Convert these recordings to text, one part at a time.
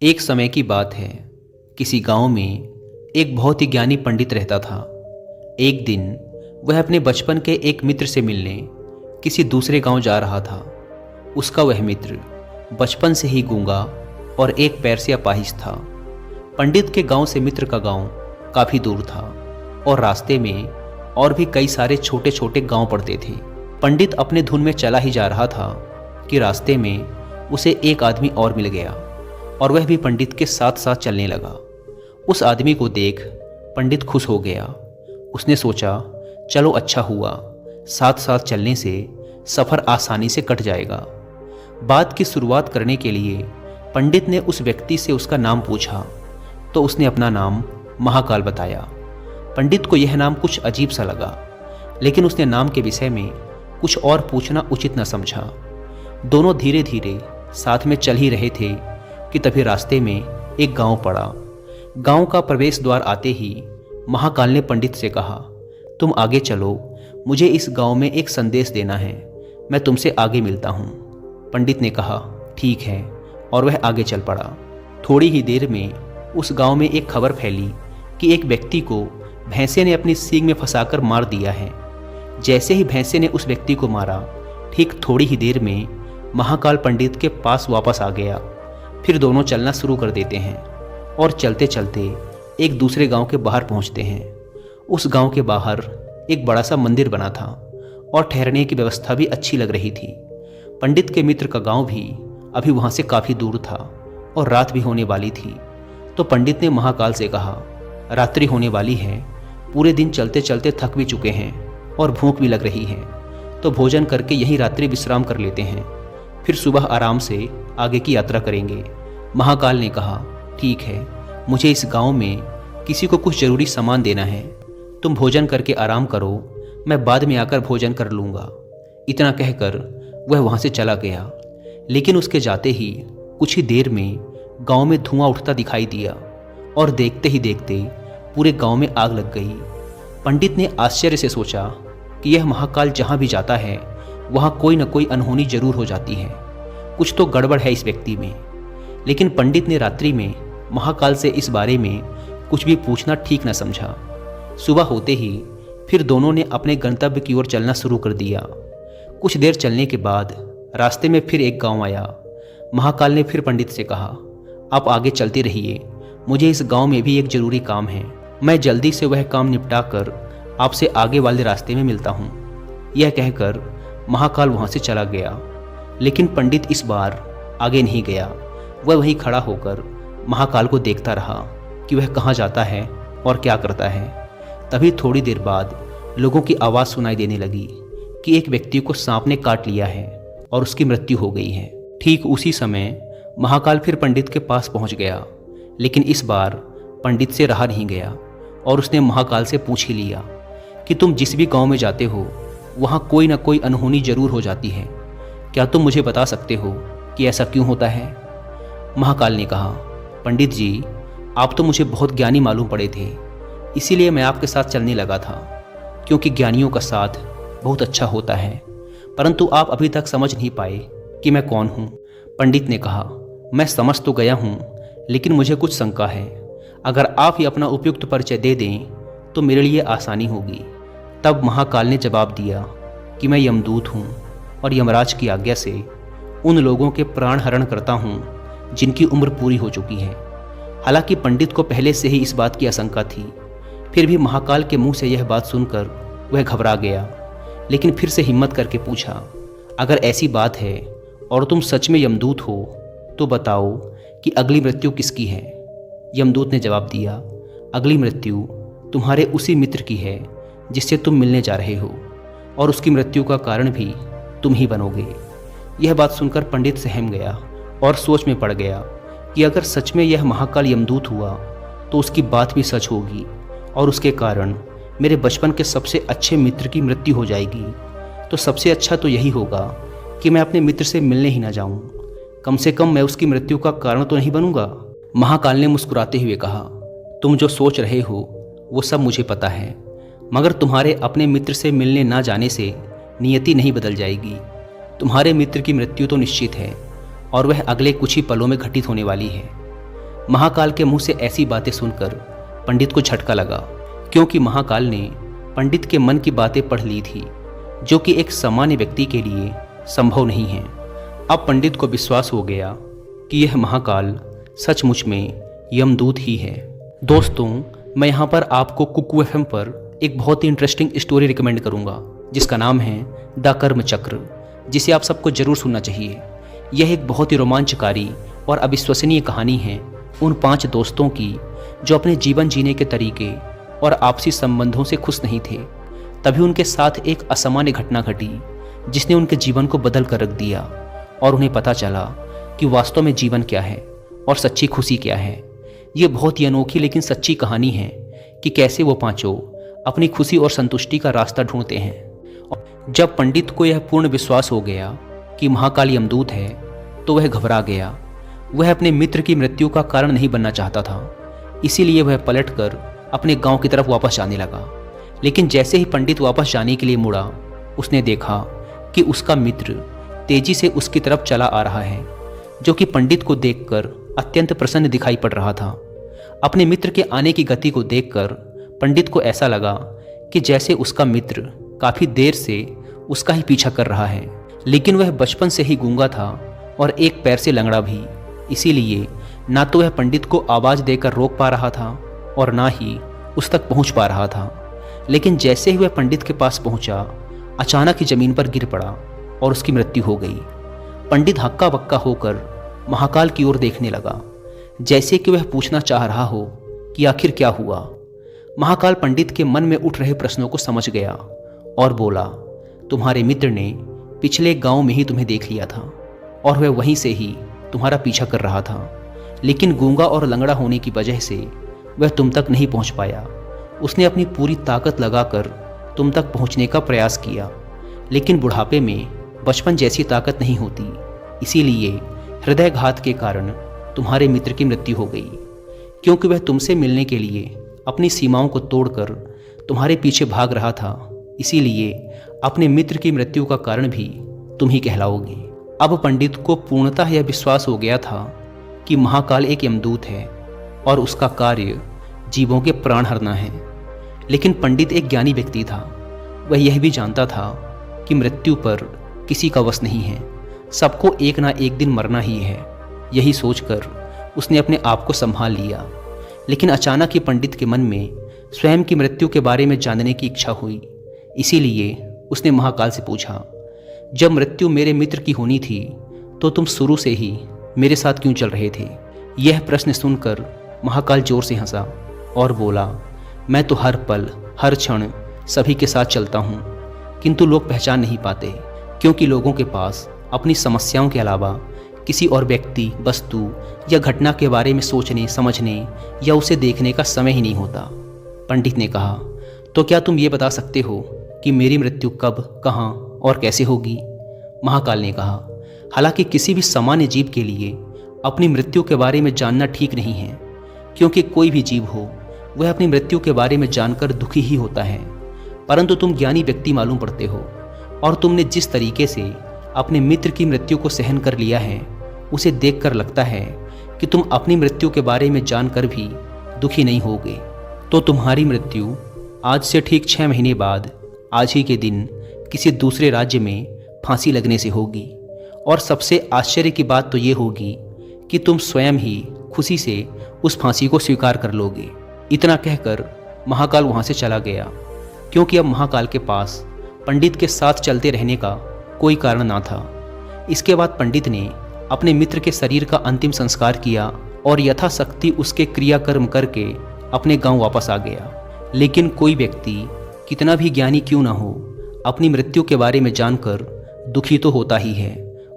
एक समय की बात है। किसी गांव में एक बहुत ही ज्ञानी पंडित रहता था। एक दिन वह अपने बचपन के एक मित्र से मिलने किसी दूसरे गांव जा रहा था। उसका वह मित्र बचपन से ही गूंगा और एक पैर से अपाहिज था। पंडित के गांव से मित्र का गांव काफ़ी दूर था और रास्ते में और भी कई सारे छोटे छोटे गांव पड़ते थे। पंडित अपने धुन में चला ही जा रहा था कि रास्ते में उसे एक आदमी और मिल गया और वह भी पंडित के साथ साथ चलने लगा। उस आदमी को देख पंडित खुश हो गया। उसने सोचा, चलो अच्छा हुआ, साथ साथ चलने से सफ़र आसानी से कट जाएगा। बात की शुरुआत करने के लिए पंडित ने उस व्यक्ति से उसका नाम पूछा तो उसने अपना नाम महाकाल बताया। पंडित को यह नाम कुछ अजीब सा लगा, लेकिन उसने नाम के विषय में कुछ और पूछना उचित न समझा। दोनों धीरे धीरे साथ में चल ही रहे थे कि तभी रास्ते में एक गांव पड़ा। गांव का प्रवेश द्वार आते ही महाकाल ने पंडित से कहा, तुम आगे चलो, मुझे इस गांव में एक संदेश देना है, मैं तुमसे आगे मिलता हूँ। पंडित ने कहा, ठीक है, और वह आगे चल पड़ा। थोड़ी ही देर में उस गांव में एक खबर फैली कि एक व्यक्ति को भैंसे ने अपनी सींग में फंसाकर मार दिया है। जैसे ही भैंसे ने उस व्यक्ति को मारा, ठीक थोड़ी ही देर में महाकाल पंडित के पास वापस आ गया। फिर दोनों चलना शुरू कर देते हैं और चलते चलते एक दूसरे गांव के बाहर पहुंचते हैं। उस गांव के बाहर एक बड़ा सा मंदिर बना था और ठहरने की व्यवस्था भी अच्छी लग रही थी। पंडित के मित्र का गांव भी अभी वहां से काफ़ी दूर था और रात भी होने वाली थी। तो पंडित ने महाकाल से कहा, रात्रि होने वाली है, पूरे दिन चलते चलते थक भी चुके हैं और भूख भी लग रही है, तो भोजन करके यहीं रात्रि विश्राम कर लेते हैं, फिर सुबह आराम से आगे की यात्रा करेंगे। महाकाल ने कहा, ठीक है, मुझे इस गांव में किसी को कुछ ज़रूरी सामान देना है, तुम भोजन करके आराम करो, मैं बाद में आकर भोजन कर लूँगा। इतना कहकर वह वहाँ से चला गया। लेकिन उसके जाते ही कुछ ही देर में गांव में धुआं उठता दिखाई दिया और देखते ही देखते पूरे गांव में आग लग गई। पंडित ने आश्चर्य से सोचा कि यह महाकाल जहाँ भी जाता है वहाँ कोई न कोई अनहोनी जरूर हो जाती है, कुछ तो गड़बड़ है इस व्यक्ति में। लेकिन पंडित ने रात्रि में महाकाल से इस बारे में कुछ भी पूछना ठीक न समझा। सुबह होते ही फिर दोनों ने अपने गंतव्य की ओर चलना शुरू कर दिया। कुछ देर चलने के बाद रास्ते में फिर एक गांव आया। महाकाल ने फिर पंडित से कहा, आप आगे चलते रहिए, मुझे इस गांव में भी एक ज़रूरी काम है, मैं जल्दी से वह काम निपटा कर आपसे आगे वाले रास्ते में मिलता हूँ। यह कहकर महाकाल वहाँ से चला गया। लेकिन पंडित इस बार आगे नहीं गया। वह वहीं खड़ा होकर महाकाल को देखता रहा कि वह कहाँ जाता है और क्या करता है। तभी थोड़ी देर बाद लोगों की आवाज़ सुनाई देने लगी कि एक व्यक्ति को सांप ने काट लिया है और उसकी मृत्यु हो गई है। ठीक उसी समय महाकाल फिर पंडित के पास पहुंच गया, लेकिन इस बार पंडित से रहा नहीं गया और उसने महाकाल से पूछ ही लिया कि तुम जिस भी गांव में जाते हो वहां कोई ना कोई अनहोनी जरूर हो जाती है, क्या तुम मुझे बता सकते हो कि ऐसा क्यों होता है? महाकाल ने कहा, पंडित जी, आप तो मुझे बहुत ज्ञानी मालूम पड़े थे, इसीलिए मैं आपके साथ चलने लगा था, क्योंकि ज्ञानियों का साथ बहुत अच्छा होता है, परंतु आप अभी तक समझ नहीं पाए कि मैं कौन हूँ। पंडित ने कहा, मैं समझ तो गया हूँ, लेकिन मुझे कुछ शंका है। अगर आप ही अपना उपयुक्त परिचय दे दें तो मेरे लिए आसानी होगी। तब महाकाल ने जवाब दिया कि मैं यमदूत हूँ और यमराज की आज्ञा से उन लोगों के प्राण हरण करता हूँ जिनकी उम्र पूरी हो चुकी है। हालांकि पंडित को पहले से ही इस बात की आशंका थी, फिर भी महाकाल के मुंह से यह बात सुनकर वह घबरा गया। लेकिन फिर से हिम्मत करके पूछा, अगर ऐसी बात है और तुम सच में यमदूत हो तो बताओ कि अगली मृत्यु किसकी है? यमदूत ने जवाब दिया, अगली मृत्यु तुम्हारे उसी मित्र की है जिससे तुम मिलने जा रहे हो, और उसकी मृत्यु का कारण भी तुम ही बनोगे। यह बात सुनकर पंडित सहम गया और सोच में पड़ गया कि अगर सच में यह महाकाल यमदूत हुआ तो उसकी बात भी सच होगी और उसके कारण मेरे बचपन के सबसे अच्छे मित्र की मृत्यु हो जाएगी। तो सबसे अच्छा तो यही होगा कि मैं अपने मित्र से मिलने ही ना जाऊं, कम से कम मैं उसकी मृत्यु का कारण तो नहीं बनूंगा। महाकाल ने मुस्कुराते हुए कहा, तुम जो सोच रहे हो वो सब मुझे पता है, मगर तुम्हारे अपने मित्र से मिलने ना जाने से नियति नहीं बदल जाएगी। तुम्हारे मित्र की मृत्यु तो निश्चित है और वह अगले कुछ ही पलों में घटित होने वाली है। महाकाल के मुंह से ऐसी बातें सुनकर पंडित को झटका लगा, क्योंकि महाकाल ने पंडित के मन की बातें पढ़ ली थी, जो कि एक सामान्य व्यक्ति के लिए संभव नहीं है। अब पंडित को विश्वास हो गया कि यह महाकाल सचमुच में यमदूत ही है। दोस्तों, मैं यहाँ पर आपको कुकू एफएम पर एक बहुत ही इंटरेस्टिंग स्टोरी रिकमेंड करूँगा, जिसका नाम है द कर्म चक्र, जिसे आप सबको जरूर सुनना चाहिए। यह एक बहुत ही रोमांचकारी और अविश्वसनीय कहानी है उन 5 दोस्तों की जो अपने जीवन जीने के तरीके और आपसी संबंधों से खुश नहीं थे। तभी उनके साथ एक असामान्य घटना घटी, जिसने उनके जीवन को बदल कर रख दिया और उन्हें पता चला कि वास्तव में जीवन क्या है और सच्ची खुशी क्या है। ये बहुत ही अनोखी लेकिन सच्ची कहानी है कि कैसे वो पांचों अपनी खुशी और संतुष्टि का रास्ता ढूंढते हैं। जब पंडित को यह पूर्ण विश्वास हो गया कि महाकाल यमदूत है, तो वह घबरा गया। वह अपने मित्र की मृत्यु का कारण नहीं बनना चाहता था, इसीलिए वह पलटकर अपने गांव की तरफ वापस जाने लगा। लेकिन जैसे ही पंडित वापस जाने के लिए मुड़ा, उसने देखा कि उसका मित्र तेजी से उसकी तरफ चला आ रहा है, जो कि पंडित को देखकर अत्यंत प्रसन्न दिखाई पड़ रहा था। अपने मित्र के आने की गति को देखकर पंडित को ऐसा लगा कि जैसे उसका मित्र काफी देर से उसका ही पीछा कर रहा है। लेकिन वह बचपन से ही गूंगा था और एक पैर से लंगड़ा भी, इसीलिए ना तो वह पंडित को आवाज देकर रोक पा रहा था और ना ही उस तक पहुंच पा रहा था। लेकिन जैसे ही वह पंडित के पास पहुंचा, अचानक ही जमीन पर गिर पड़ा और उसकी मृत्यु हो गई। पंडित हक्का बक्का होकर महाकाल की ओर देखने लगा, जैसे कि वह पूछना चाह रहा हो कि आखिर क्या हुआ। महाकाल पंडित के मन में उठ रहे प्रश्नों को समझ गया और बोला, तुम्हारे मित्र ने पिछले गांव में ही तुम्हें देख लिया था और वह वहीं से ही तुम्हारा पीछा कर रहा था। लेकिन गूंगा और लंगड़ा होने की वजह से वह तुम तक नहीं पहुंच पाया। उसने अपनी पूरी ताकत लगाकर तुम तक पहुंचने का प्रयास किया, लेकिन बुढ़ापे में बचपन जैसी ताकत नहीं होती, इसीलिए हृदयघात के कारण तुम्हारे मित्र की मृत्यु हो गई। क्योंकि वह तुमसे मिलने के लिए अपनी सीमाओं को तोड़कर तुम्हारे पीछे भाग रहा था, इसीलिए अपने मित्र की मृत्यु का कारण भी तुम ही कहलाओगे। अब पंडित को पूर्णतः यह विश्वास हो गया था कि महाकाल एक यमदूत है और उसका कार्य जीवों के प्राण हरना है। लेकिन पंडित एक ज्ञानी व्यक्ति था। वह यह भी जानता था कि मृत्यु पर किसी का वश नहीं है, सबको एक ना एक दिन मरना ही है। यही सोचकर उसने अपने आप को संभाल लिया। लेकिन अचानक ही पंडित के मन में स्वयं की मृत्यु के बारे में जानने की इच्छा हुई, इसीलिए उसने महाकाल से पूछा, जब मृत्यु मेरे मित्र की होनी थी तो तुम शुरू से ही मेरे साथ क्यों चल रहे थे? यह प्रश्न सुनकर महाकाल जोर से हंसा और बोला, मैं तो हर पल हर क्षण सभी के साथ चलता हूँ, किंतु लोग पहचान नहीं पाते, क्योंकि लोगों के पास अपनी समस्याओं के अलावा किसी और व्यक्ति, वस्तु या घटना के बारे में सोचने, समझने या उसे देखने का समय ही नहीं होता। पंडित ने कहा, तो क्या तुम ये बता सकते हो कि मेरी मृत्यु कब, कहाँ और कैसे होगी? महाकाल ने कहा, हालांकि किसी भी सामान्य जीव के लिए अपनी मृत्यु के बारे में जानना ठीक नहीं है, क्योंकि कोई भी जीव हो वह अपनी मृत्यु के बारे में जानकर दुखी ही होता है। परंतु तुम ज्ञानी व्यक्ति मालूम पड़ते हो और तुमने जिस तरीके से अपने मित्र की मृत्यु को सहन कर लिया है, उसे देखकर लगता है कि तुम अपनी मृत्यु के बारे में जानकर भी दुखी नहीं होगे। तो तुम्हारी मृत्यु आज से ठीक 6 महीने बाद आज ही के दिन किसी दूसरे राज्य में फांसी लगने से होगी। और सबसे आश्चर्य की बात तो ये होगी कि तुम स्वयं ही खुशी से उस फांसी को स्वीकार कर लोगे। इतना कहकर महाकाल वहाँ से चला गया, क्योंकि अब महाकाल के पास पंडित के साथ चलते रहने का कोई कारण ना था। इसके बाद पंडित ने अपने मित्र के शरीर का अंतिम संस्कार किया और यथाशक्ति उसके क्रियाकर्म करके अपने गांव वापस आ गया। लेकिन कोई व्यक्ति कितना भी ज्ञानी क्यों ना हो, अपनी मृत्यु के बारे में जानकर दुखी तो होता ही है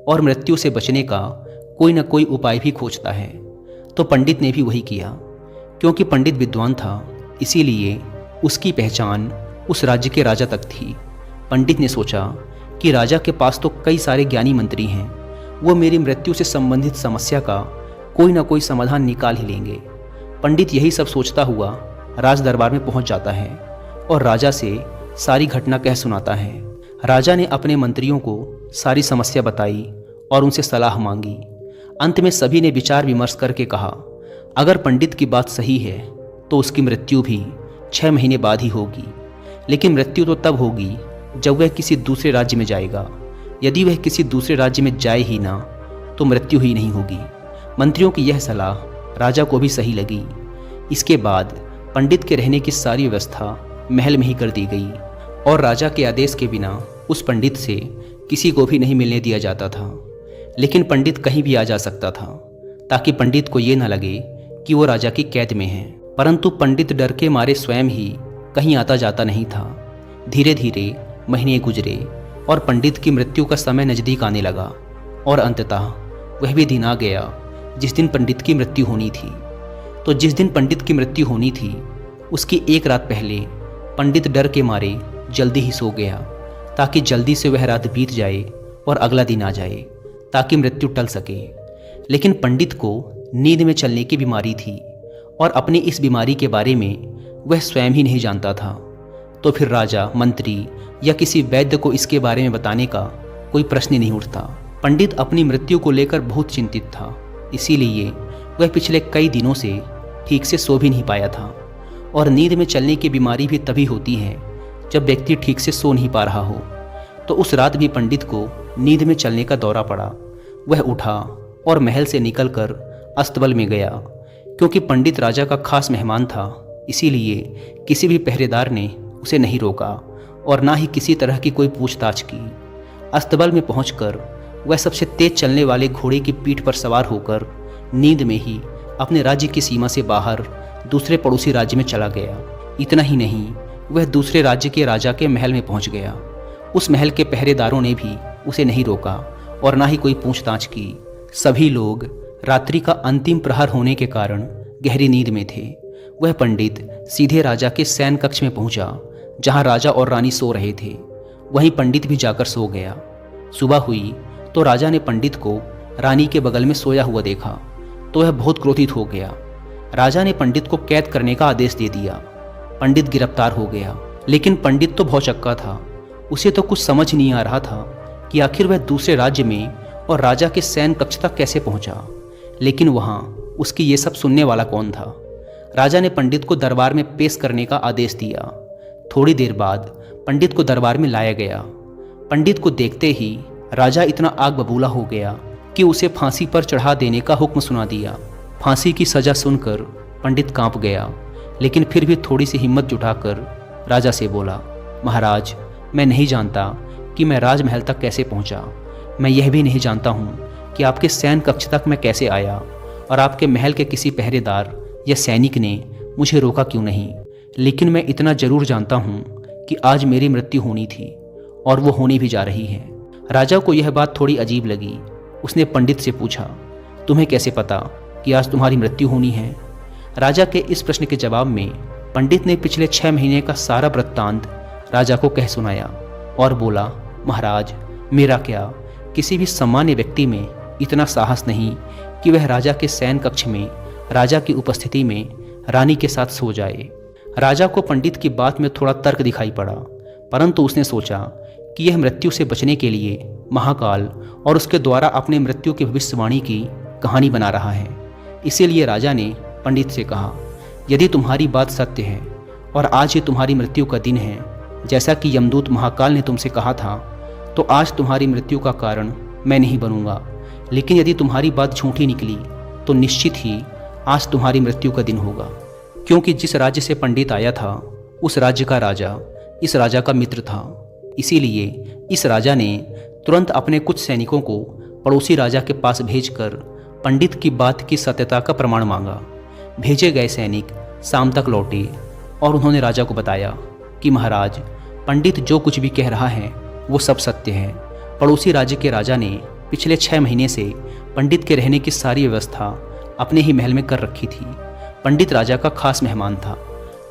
और मृत्यु से बचने का कोई ना कोई उपाय भी खोजता है। तो पंडित ने भी वही किया। क्योंकि पंडित विद्वान था, इसीलिए उसकी पहचान उस राज्य के राजा तक थी। पंडित ने सोचा कि राजा के पास तो कई सारे ज्ञानी मंत्री हैं, वो मेरी मृत्यु से संबंधित समस्या का कोई ना कोई समाधान निकाल ही लेंगे। पंडित यही सब सोचता हुआ राज दरबार में पहुंच जाता है और राजा से सारी घटना कह सुनाता है। राजा ने अपने मंत्रियों को सारी समस्या बताई और उनसे सलाह मांगी। अंत में सभी ने विचार विमर्श करके कहा, अगर पंडित की बात सही है तो उसकी मृत्यु भी 6 महीने बाद ही होगी, लेकिन मृत्यु तो तब होगी जब वह किसी दूसरे राज्य में जाएगा। यदि वह किसी दूसरे राज्य में जाए ही ना तो मृत्यु ही नहीं होगी। मंत्रियों की यह सलाह राजा को भी सही लगी। इसके बाद पंडित के रहने की सारी व्यवस्था महल में ही कर दी गई और राजा के आदेश के बिना उस पंडित से किसी को भी नहीं मिलने दिया जाता था। लेकिन पंडित कहीं भी आ जा सकता था ताकि पंडित को ये न लगे कि वो राजा की कैद में है। परंतु पंडित डर के मारे स्वयं ही कहीं आता जाता नहीं था। धीरे धीरे महीने गुजरे और पंडित की मृत्यु का समय नज़दीक आने लगा और अंततः वह भी दिन आ गया जिस दिन पंडित की मृत्यु होनी थी। तो जिस दिन पंडित की मृत्यु होनी थी उसकी एक रात पहले पंडित डर के मारे जल्दी ही सो गया ताकि जल्दी से वह रात बीत जाए और अगला दिन आ जाए ताकि मृत्यु टल सके। लेकिन पंडित को नींद में चलने की बीमारी थी और अपनी इस बीमारी के बारे में वह स्वयं ही नहीं जानता था। तो फिर राजा, मंत्री या किसी वैद्य को इसके बारे में बताने का कोई प्रश्न ही नहीं उठता। पंडित अपनी मृत्यु को लेकर बहुत चिंतित था, इसीलिए वह पिछले कई दिनों से ठीक से सो भी नहीं पाया था। और नींद में चलने की बीमारी भी तभी होती है जब व्यक्ति ठीक से सो नहीं पा रहा हो। तो उस रात भी पंडित को नींद में चलने का दौरा पड़ा। वह उठा और महल से निकलकर अस्तबल में गया। क्योंकि पंडित राजा का खास मेहमान था, इसीलिए किसी भी पहरेदार ने उसे नहीं रोका और ना ही किसी तरह की कोई पूछताछ की। अस्तबल में पहुंचकर वह सबसे तेज चलने वाले घोड़े की पीठ पर सवार होकर नींद में ही अपने राज्य की सीमा से बाहर दूसरे पड़ोसी राज्य में चला गया। इतना ही नहीं, वह दूसरे राज्य के राजा के महल में पहुंच गया। उस महल के पहरेदारों ने भी उसे नहीं रोका और ना ही कोई पूछताछ की। सभी लोग रात्रि का अंतिम प्रहर होने के कारण गहरी नींद में थे। वह पंडित सीधे राजा के शयन कक्ष में पहुंचा जहां राजा और रानी सो रहे थे। वहीं पंडित भी जाकर सो गया। सुबह हुई तो राजा ने पंडित को रानी के बगल में सोया हुआ देखा तो वह बहुत क्रोधित हो गया। राजा ने पंडित को कैद करने का आदेश दे दिया। पंडित गिरफ्तार हो गया। लेकिन पंडित तो भौचक्का था। उसे तो कुछ समझ नहीं आ रहा था कि आखिर वह दूसरे राज्य में और राजा के शयन कक्ष तक कैसे पहुंचा। लेकिन वहां उसकी ये सब सुनने वाला कौन था। राजा ने पंडित को दरबार में पेश करने का आदेश दिया। थोड़ी देर बाद पंडित को दरबार में लाया गया। पंडित को देखते ही राजा इतना आग बबूला हो गया कि उसे फांसी पर चढ़ा देने का हुक्म सुना दिया। फांसी की सजा सुनकर पंडित कांप गया, लेकिन फिर भी थोड़ी सी हिम्मत जुटाकर राजा से बोला, महाराज, मैं नहीं जानता कि मैं राजमहल तक कैसे पहुंचा। मैं यह भी नहीं जानता हूं कि आपके शयन कक्ष तक मैं कैसे आया और आपके महल के किसी पहरेदार या सैनिक ने मुझे रोका क्यों नहीं। लेकिन मैं इतना जरूर जानता हूं कि आज मेरी मृत्यु होनी थी और वो होनी भी जा रही है। राजा को यह बात थोड़ी अजीब लगी। उसने पंडित से पूछा, तुम्हें कैसे पता कि आज तुम्हारी मृत्यु होनी है। राजा के इस प्रश्न के जवाब में पंडित ने पिछले 6 महीने का सारा वृत्तांत राजा को कह सुनाया और बोला, महाराज, मेरा क्या, किसी भी सामान्य व्यक्ति में इतना साहस नहीं कि वह राजा के शयन कक्ष में राजा की उपस्थिति में रानी के साथ सो जाए। राजा को पंडित की बात में थोड़ा तर्क दिखाई पड़ा, परंतु उसने सोचा कि यह मृत्यु से बचने के लिए महाकाल और उसके द्वारा अपने मृत्यु की भविष्यवाणी की कहानी बना रहा है। इसीलिए राजा ने पंडित से कहा, यदि तुम्हारी बात सत्य है और आज ही तुम्हारी मृत्यु का दिन है, जैसा कि यमदूत महाकाल ने तुमसे कहा था, तो आज तुम्हारी मृत्यु का कारण मैं नहीं बनूंगा। लेकिन यदि तुम्हारी बात झूठी निकली तो निश्चित ही आज तुम्हारी मृत्यु का दिन होगा। क्योंकि जिस राज्य से पंडित आया था उस राज्य का राजा इस राजा का मित्र था। इसीलिए इस राजा ने तुरंत अपने कुछ सैनिकों को पड़ोसी राजा के पास भेजकर पंडित की बात की सत्यता का प्रमाण मांगा। भेजे गए सैनिक शाम तक लौटे और उन्होंने राजा को बताया कि महाराज, पंडित जो कुछ भी कह रहा है वो सब सत्य है। पड़ोसी राज्य के राजा ने पिछले 6 महीने से पंडित के रहने की सारी व्यवस्था अपने ही महल में कर रखी थी। पंडित राजा का खास मेहमान था।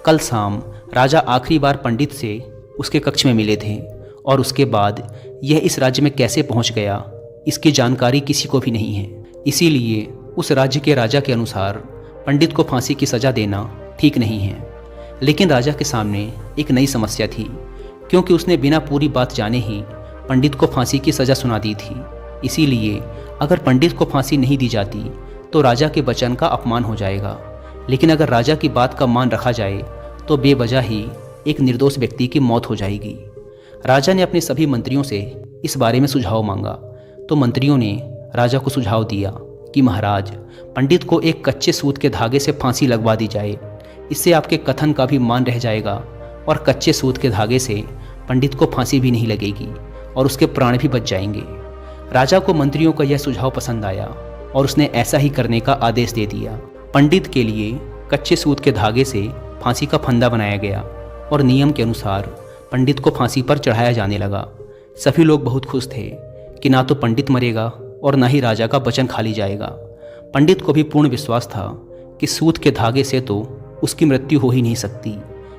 कल शाम राजा आखिरी बार पंडित से उसके कक्ष में मिले थे और उसके बाद यह इस राज्य में कैसे पहुंच गया इसकी जानकारी किसी को भी नहीं है। इसीलिए उस राज्य के राजा के अनुसार पंडित को फांसी की सज़ा देना ठीक नहीं है। लेकिन राजा के सामने एक नई समस्या थी, क्योंकि उसने बिना पूरी बात जाने ही पंडित को फांसी की सज़ा सुना दी थी। इसीलिए अगर पंडित को फांसी नहीं दी जाती तो राजा के वचन का अपमान हो जाएगा, लेकिन अगर राजा की बात का मान रखा जाए तो बेवजह ही एक निर्दोष व्यक्ति की मौत हो जाएगी। राजा ने अपने सभी मंत्रियों से इस बारे में सुझाव मांगा तो मंत्रियों ने राजा को सुझाव दिया कि महाराज, पंडित को एक कच्चे सूत के धागे से फांसी लगवा दी जाए। इससे आपके कथन का भी मान रह जाएगा और कच्चे सूत के धागे से पंडित को फांसी भी नहीं लगेगी और उसके प्राण भी बच जाएंगे। राजा को मंत्रियों का यह सुझाव पसंद आया और उसने ऐसा ही करने का आदेश दे दिया। पंडित के लिए कच्चे सूत के धागे से फांसी का फंदा बनाया गया और नियम के अनुसार पंडित को फांसी पर चढ़ाया जाने लगा। सभी लोग बहुत खुश थे कि ना तो पंडित मरेगा और ना ही राजा का वचन खाली जाएगा। पंडित को भी पूर्ण विश्वास था कि सूत के धागे से तो उसकी मृत्यु हो ही नहीं सकती,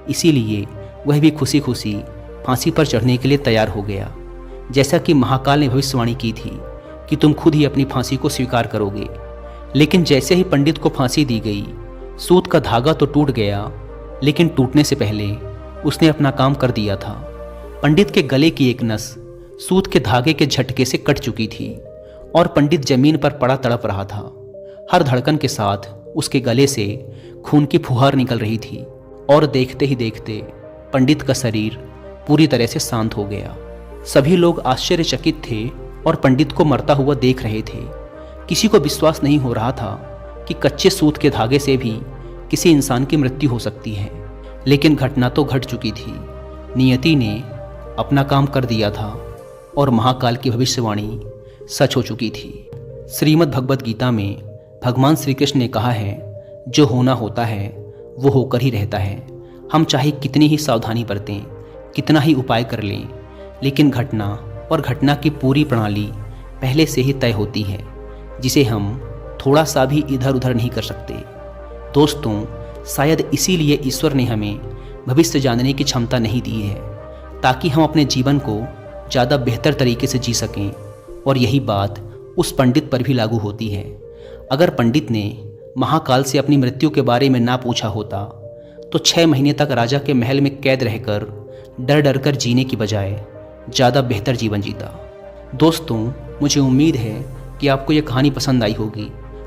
इसीलिए वह भी खुशी खुशी फांसी पर चढ़ने के लिए तैयार हो गया। जैसा कि महाकाल ने भविष्यवाणी की थी कि तुम खुद ही अपनी फांसी को स्वीकार करोगे। लेकिन जैसे ही पंडित को फांसी दी गई, सूत का धागा तो टूट गया, लेकिन टूटने से पहले उसने अपना काम कर दिया था। पंडित के गले की एक नस सूत के धागे के झटके से कट चुकी थी और पंडित जमीन पर पड़ा तड़प रहा था। हर धड़कन के साथ उसके गले से खून की फुहार निकल रही थी और देखते ही देखते पंडित का शरीर पूरी तरह से शांत हो गया। सभी लोग आश्चर्यचकित थे और पंडित को मरता हुआ देख रहे थे। किसी को विश्वास नहीं हो रहा था कि कच्चे सूत के धागे से भी किसी इंसान की मृत्यु हो सकती है, लेकिन घटना तो घट चुकी थी। नियति ने अपना काम कर दिया था और महाकाल की भविष्यवाणी सच हो चुकी थी। श्रीमद् भगवद गीता में भगवान श्री कृष्ण ने कहा है, जो होना होता है वो होकर ही रहता है। हम चाहे कितनी ही सावधानी बरतें, कितना ही उपाय कर लें, लेकिन घटना और घटना की पूरी प्रणाली पहले से ही तय होती है, जिसे हम थोड़ा सा भी इधर उधर नहीं कर सकते। दोस्तों, शायद इसीलिए ईश्वर ने हमें भविष्य जानने की क्षमता नहीं दी है, ताकि हम अपने जीवन को ज़्यादा बेहतर तरीके से जी सकें। और यही बात उस पंडित पर भी लागू होती है। अगर पंडित ने महाकाल से अपनी मृत्यु के बारे में ना पूछा होता तो 6 महीने तक राजा के महल में कैद रहकर डर डर कर जीने की बजाय ज़्यादा बेहतर जीवन जीता। दोस्तों, मुझे उम्मीद है कि आपको यह कहानी पसंद आई होगी।